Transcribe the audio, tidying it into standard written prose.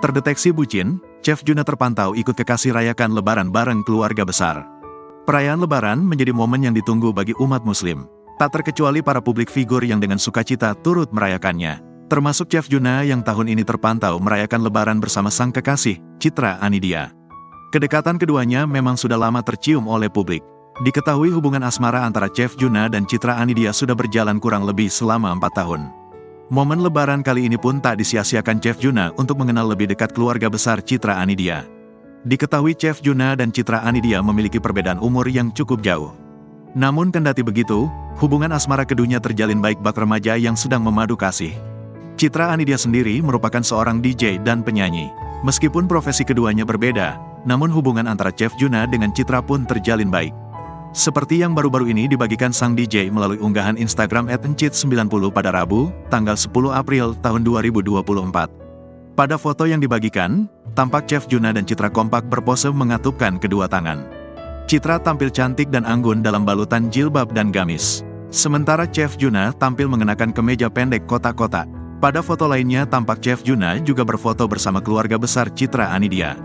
Terdeteksi bucin, Chef Juna terpantau ikut kekasih rayakan Lebaran bareng keluarga besar. Perayaan Lebaran menjadi momen yang ditunggu bagi umat Muslim. Tak terkecuali para publik figur yang dengan sukacita turut merayakannya. Termasuk Chef Juna yang tahun ini terpantau merayakan Lebaran bersama sang kekasih, Citra Anidia. Kedekatan keduanya memang sudah lama tercium oleh publik. Diketahui hubungan asmara antara Chef Juna dan Citra Anidia sudah berjalan kurang lebih selama 4 tahun. Momen Lebaran kali ini pun tak disia-siakan Chef Juna untuk mengenal lebih dekat keluarga besar Citra Anidia. Diketahui Chef Juna dan Citra Anidia memiliki perbedaan umur yang cukup jauh. Namun kendati begitu, hubungan asmara keduanya terjalin baik bak remaja yang sedang memadu kasih. Citra Anidia sendiri merupakan seorang DJ dan penyanyi. Meskipun profesi keduanya berbeda, namun hubungan antara Chef Juna dengan Citra pun terjalin baik. Seperti yang baru-baru ini dibagikan sang DJ melalui unggahan Instagram @encit90 pada Rabu, tanggal 10 April tahun 2024. Pada foto yang dibagikan, tampak Chef Juna dan Citra kompak berpose mengatupkan kedua tangan. Citra tampil cantik dan anggun dalam balutan jilbab dan gamis. Sementara Chef Juna tampil mengenakan kemeja pendek kotak-kotak. Pada foto lainnya tampak Chef Juna juga berfoto bersama keluarga besar Citra Anidia.